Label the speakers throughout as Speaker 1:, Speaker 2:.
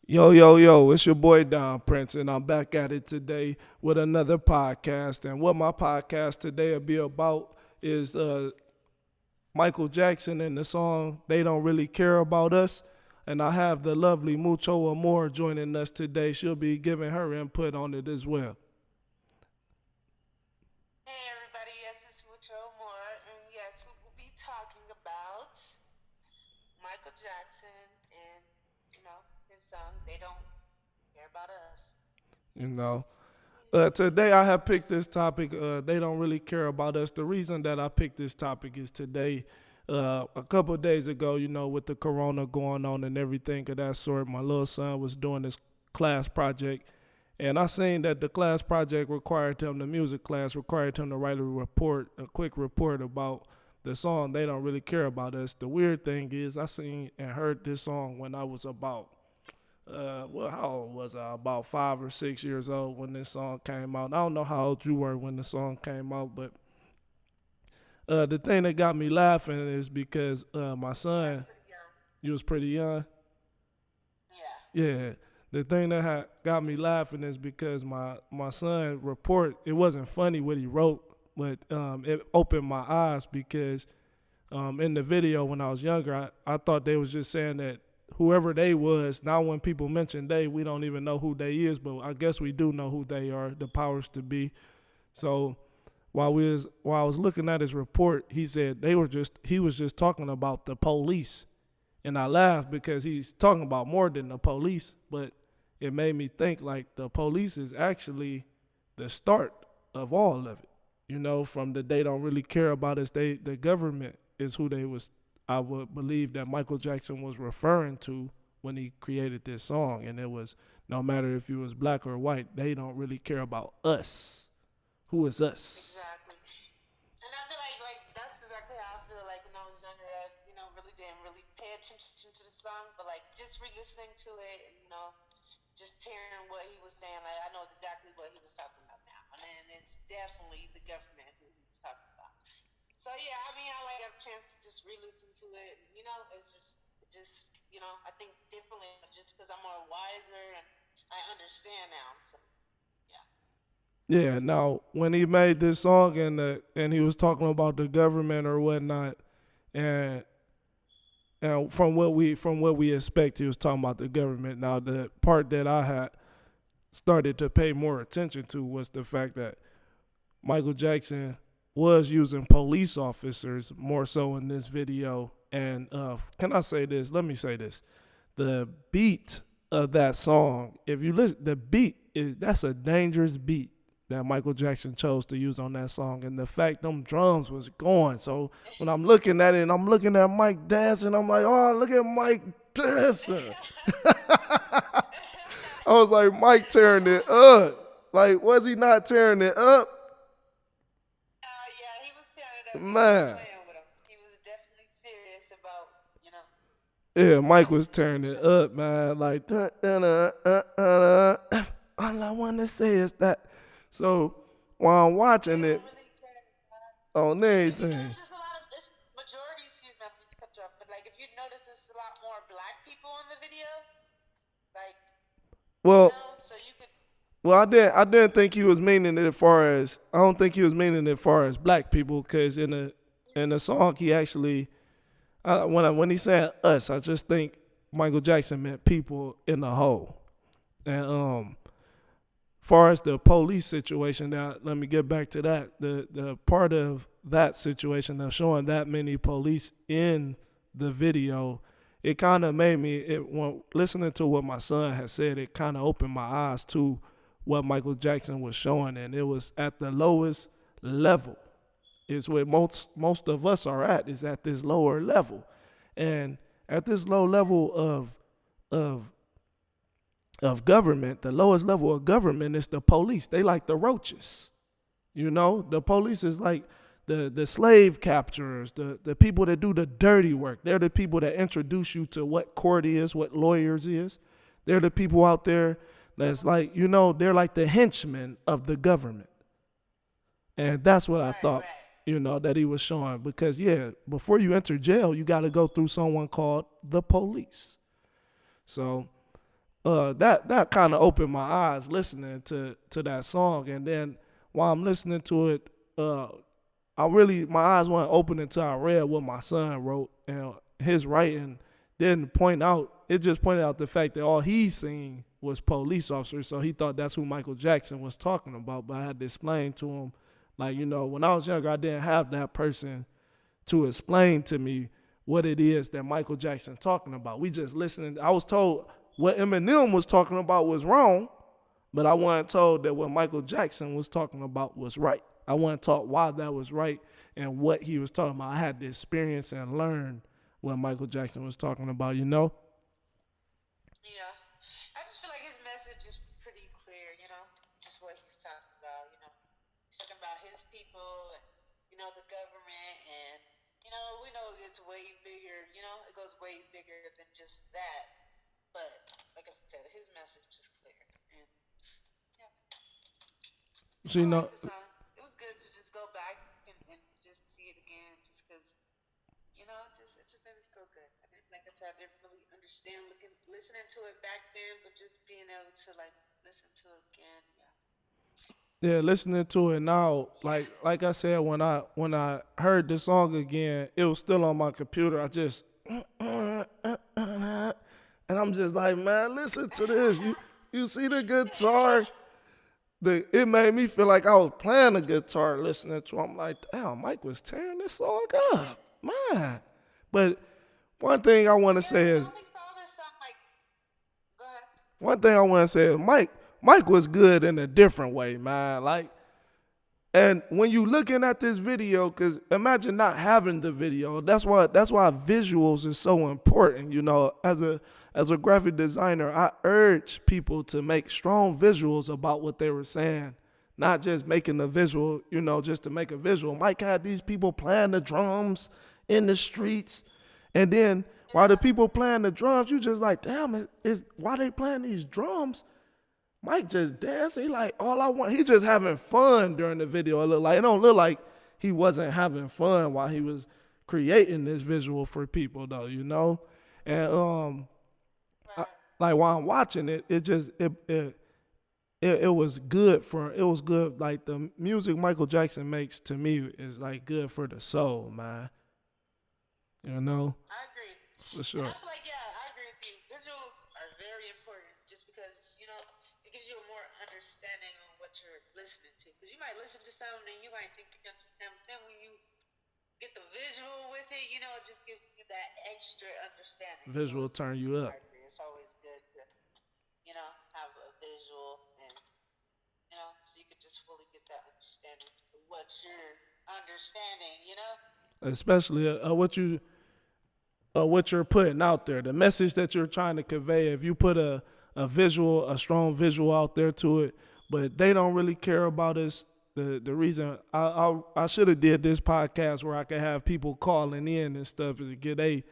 Speaker 1: Yo, yo, yo, it's your boy Don Prince, and I'm back at it today with another podcast. And what my podcast today will be about is Michael Jackson and the song They Don't Really Care About Us. And I have the lovely Mucho Amor joining us today. She'll be giving her input on it as well.
Speaker 2: Hey everybody, yes, it's Mucho More, and yes, we will be talking about Michael Jackson and, his song, They Don't Care About Us.
Speaker 1: You know, today I have picked this topic. They don't really care about us. The reason that I picked this topic is today, a couple of days ago, with the corona going on and everything of that sort, my little son was doing this class project. And I seen that the class project required him, the music class required him to write a quick report about the song They Don't Really Care About Us. The weird thing is I seen and heard this song when I was about how old was I? About 5 or 6 years old when this song came out. I don't know how old you were when the song came out, but the thing that got me laughing is because my
Speaker 2: Yeah,
Speaker 1: son,
Speaker 2: pretty young.
Speaker 1: you was pretty young.
Speaker 2: Yeah.
Speaker 1: Yeah, the thing that got me laughing is because my son report, it wasn't funny what he wrote, but it opened my eyes because in the video when I was younger, I thought they was just saying that whoever they was. Now when people mention they, we don't even know who they is, but I guess we do know who they are, the powers to be. So while I was looking at his report, he said he was just talking about the police. And I laughed because he's talking about more than the police, but it made me think like the police is actually the start of all of it. From the they don't really care about us, the government is who they was. I would believe that Michael Jackson was referring to when he created this song, and it was no matter if you was black or white, they don't really care about us. Who is us?
Speaker 2: Exactly. And I feel like that's exactly how I feel like when I was younger. I, really didn't really pay attention to the song, but like just re-listening to it, and, just hearing what he was saying, like I know exactly what he was talking about now, and it's definitely the government who he was talking about. So yeah, I mean, I like have a chance to just re-listen to it. I think differently just because I'm more wiser and I understand now. So yeah,
Speaker 1: Yeah. Now, when he made this song and he was talking about the government or whatnot, and from what we expect, he was talking about the government. Now, the part that I had started to pay more attention to was the fact that Michael Jackson was using police officers more so in this video. And can I say this? Let me say this: the beat of that song, if you listen, the beat is that's a dangerous beat that Michael Jackson chose to use on that song, and the fact them drums was going. So when I'm looking at it, and I'm looking at Mike dancing, I'm like, oh, look at Mike dancing. I was like, Mike tearing it up. Like, was he not tearing it up?
Speaker 2: yeah, he was tearing it up. He wasn't
Speaker 1: Man.
Speaker 2: playing with him. He was definitely serious about
Speaker 1: Yeah, Mike was
Speaker 2: making
Speaker 1: tearing it
Speaker 2: sure.
Speaker 1: up, man. Like, all I want to say is that. So while I'm
Speaker 2: They
Speaker 1: watching it
Speaker 2: don't really care.
Speaker 1: on
Speaker 2: If you
Speaker 1: everything,
Speaker 2: notice, there's a lot of it's majority. Excuse me, I need to cut you off. But like, if you notice, there's a lot more black people in the video. Like,
Speaker 1: well,
Speaker 2: so you could.
Speaker 1: I didn't think he was meaning it as far as I don't think he was meaning it as far as black people, because in the song he actually when he said us, I just think Michael Jackson meant people in the whole. And far as the police situation, now let me get back to that. The part of that situation of showing that many police in the video, it kind of made me. When listening to what my son had said, it kind of opened my eyes to what Michael Jackson was showing, and it was at the lowest level. Is where most of us are at. Is at this lower level, and at this low level of of government, the lowest level of government is the police. They like the roaches. The police is like the slave capturers, the people that do the dirty work. They're the people that introduce you to what court is, what lawyers is. They're the people out there that's like, they're like the henchmen of the government. And that's what I
Speaker 2: Right,
Speaker 1: thought,
Speaker 2: right.
Speaker 1: that he was showing. Because, yeah, before you enter jail, you got to go through someone called the police. So that kind of opened my eyes listening to that song. And then while I'm listening to it, my eyes weren't open until I read what my son wrote, and his writing didn't point out. It just pointed out the fact that all he seen was police officers, so he thought that's who Michael Jackson was talking about. But I had to explain to him, like, when I was younger, I didn't have that person to explain to me what it is that Michael Jackson talking about. We just listening. I was told what Eminem was talking about was wrong, but I wasn't told that what Michael Jackson was talking about was right. I wasn't taught why that was right and what he was talking about. I had to experience and learn what Michael Jackson was talking about.
Speaker 2: Yeah. I just feel like his message is pretty clear, just what he's talking about. He's talking about his people and, the government and, we know it's way bigger, it goes way bigger than just that. But, like I said, his message is clear. And, yeah,
Speaker 1: So,
Speaker 2: I like the song. It was good to just go back and just see it again just because, it just made me feel good. Like I said, I didn't really understand listening to it back then, but just being able to listen to it again, yeah.
Speaker 1: yeah, listening to it now, like I said, when I heard the song again, it was still on my computer. I just and I'm just like, man, listen to this. You see the guitar? It made me feel like I was playing the guitar listening to it. I'm like, damn, Mike was tearing this song up, man. But one thing I want to say is,
Speaker 2: Go ahead.
Speaker 1: one thing I want to say is Mike was good in a different way, man. And when you looking at this video, because imagine not having the video. That's why visuals is so important. As a graphic designer, I urge people to make strong visuals about what they were saying, not just making a visual, just to make a visual. Mike had these people playing the drums in the streets, and then while the people playing the drums, you just like, damn, why they playing these drums? Mike just dancing. He like, all I want. He just having fun during the video. It don't look like he wasn't having fun while he was creating this visual for people, though. And while I'm watching it, it was good it was good. Like the music Michael Jackson makes to me is like good for the soul, man.
Speaker 2: I agree.
Speaker 1: For sure.
Speaker 2: And I feel like, I agree with you. Visuals are very important just because, it gives you a more understanding on what you're listening to. Because you might listen to something and you might think you understand, but then when you get the visual with it, it just gives you that extra understanding.
Speaker 1: Visual turn you up.
Speaker 2: It's always good to, have a visual and, so you could just fully get that understanding of what you're understanding,
Speaker 1: Especially what you're putting out there, the message that you're trying to convey. If you put a strong visual out there to it, but they don't really care about us. The reason I should have did this podcast where I could have people calling in and stuff to get a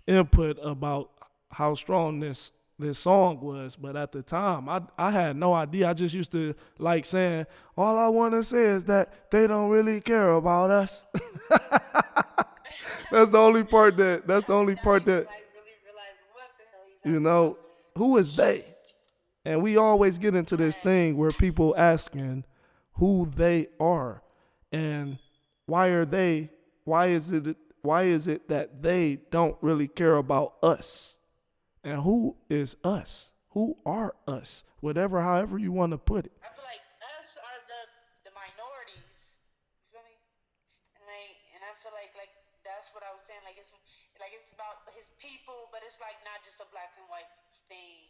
Speaker 1: input about how strong this song was. But at the time, I had no idea. I just used to like saying, all I want to say is that they don't really care about us. That's the only part that
Speaker 2: really realize what the hell he's
Speaker 1: who is they? And we always get into this thing where people asking who they are and why is it that they don't really care about us? And who is us? Who are us? However you want to put it.
Speaker 2: I feel like us are the minorities. You feel me? And I feel like that's what I was saying. It's about his people, but it's not just a black and white thing,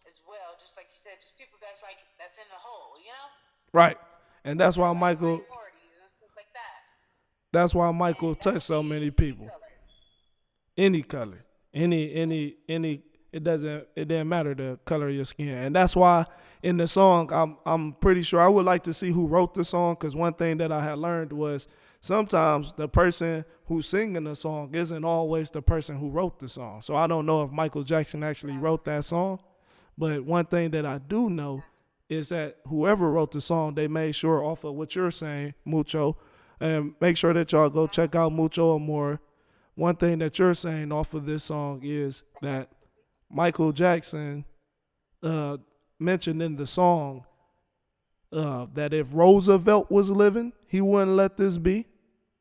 Speaker 2: as well. Just like you said, just people that's in the whole,
Speaker 1: Right. And that's why Michael.
Speaker 2: Minorities and stuff like that.
Speaker 1: That's why Michael touched so many people. Any color. Any it didn't matter the color of your skin. And that's why in the song I'm pretty sure I would like to see who wrote the song, because one thing that I had learned was sometimes the person who's singing the song isn't always the person who wrote the song. So I don't know if Michael Jackson actually wrote that song, but one thing that I do know is that whoever wrote the song, they made sure off of what you're saying, Mucho, and make sure that y'all go check out Mucho Amor. One thing that you're saying off of this song is that Michael Jackson uh, mentioned in the song that if Roosevelt was living, he wouldn't let this be.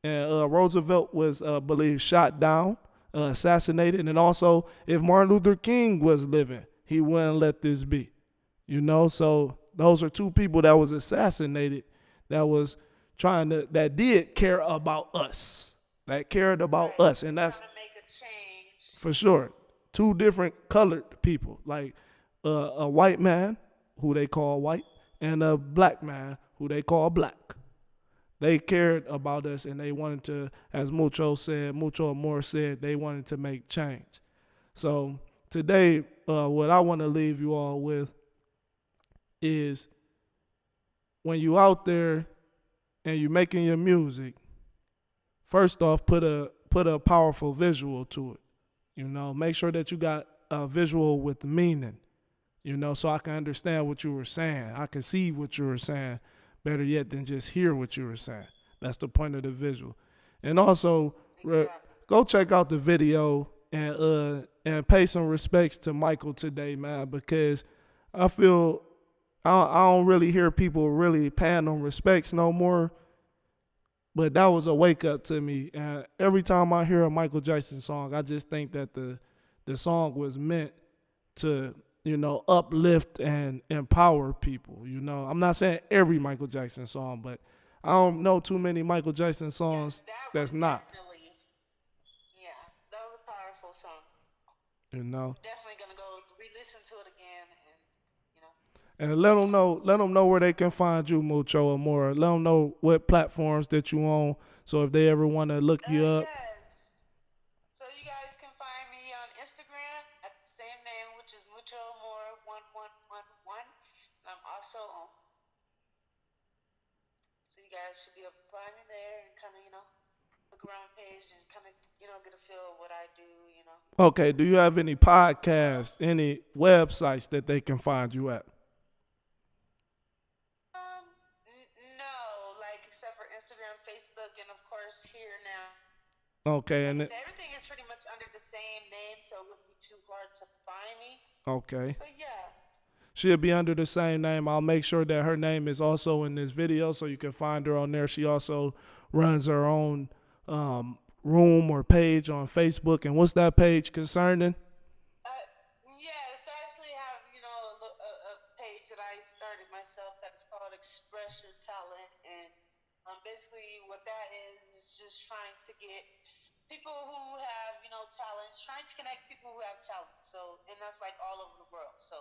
Speaker 1: And Roosevelt was believed shot down, assassinated, and also if Martin Luther King was living, he wouldn't let this be. You know, so those are two people that was assassinated, that did care about us, that cared about
Speaker 2: Right.
Speaker 1: us, and that's
Speaker 2: Trying to make a change.
Speaker 1: for sure. Two different colored people, like a white man who they call white, and a black man who they call black. They cared about us, and they wanted to, as Mucho Amor said, they wanted to make change. So today, what I want to leave you all with is when you out there and you making your music, first off, put a powerful visual to it. You know, make sure that you got a visual with meaning. You know, so I can understand what you were saying. I can see what you were saying. Better yet than just hear what you were saying. That's the point of the visual. And also, go check out the video and pay some respects to Michael today, man, because I feel I don't really hear people really paying them respects no more. But that was a wake up to me. And every time I hear a Michael Jackson song, I just think that the song was meant to, you know, uplift and empower people. You know, I'm not saying every Michael Jackson song, but I don't know too many Michael Jackson songs that's not.
Speaker 2: Definitely, yeah, that was a powerful song.
Speaker 1: You know,
Speaker 2: Definitely gonna go re-listen to it again, and you know.
Speaker 1: and let them know where they can find you, Mucho Amor. Let them know what platforms that you on. So if they ever want to look you up,
Speaker 2: Yes. So you guys can find me on Instagram at the same name, which is Mucho More 1111. And I'm also on. So you guys should be able to find me there and kind of, you know, look around the page and kind of, you know, get a feel of what I do, you know.
Speaker 1: okay. Do you have any podcasts, any websites that they can find you at?
Speaker 2: No, like except for Instagram, Facebook, and of course here now.
Speaker 1: Okay,
Speaker 2: Like
Speaker 1: and
Speaker 2: I said, everything is pretty much under the same name, so it wouldn't be too hard to find me.
Speaker 1: okay.
Speaker 2: But yeah,
Speaker 1: She'll be under the same name. I'll make sure that her name is also in this video so you can find her on there. She also runs her own room or page on Facebook. And what's that page concerning?
Speaker 2: uh, yeah. So I actually have, you know, a page that I started myself that is called Express Your Talent, and basically what that is just trying to get people who have, you know, talents, trying to connect people who have talent. So, and that's like all over the world. So,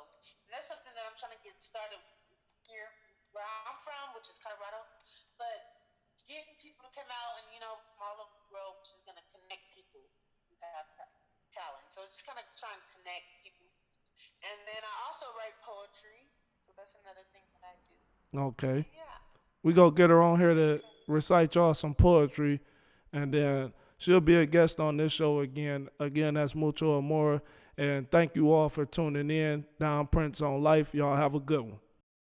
Speaker 2: and that's something that I'm trying to get started here where I'm from, which is Colorado. But getting people to come out and, you know, from all over the world, which is going to connect people who have talent. So it's just kind of trying to connect people. And then I also write poetry. So that's another thing that I do.
Speaker 1: Okay.
Speaker 2: Yeah.
Speaker 1: We go get her on here to recite y'all some poetry. And then she'll be a guest on this show again. Again, that's Mucho Amor. And thank you all for tuning in. Down Prince on Life. Y'all have a good one.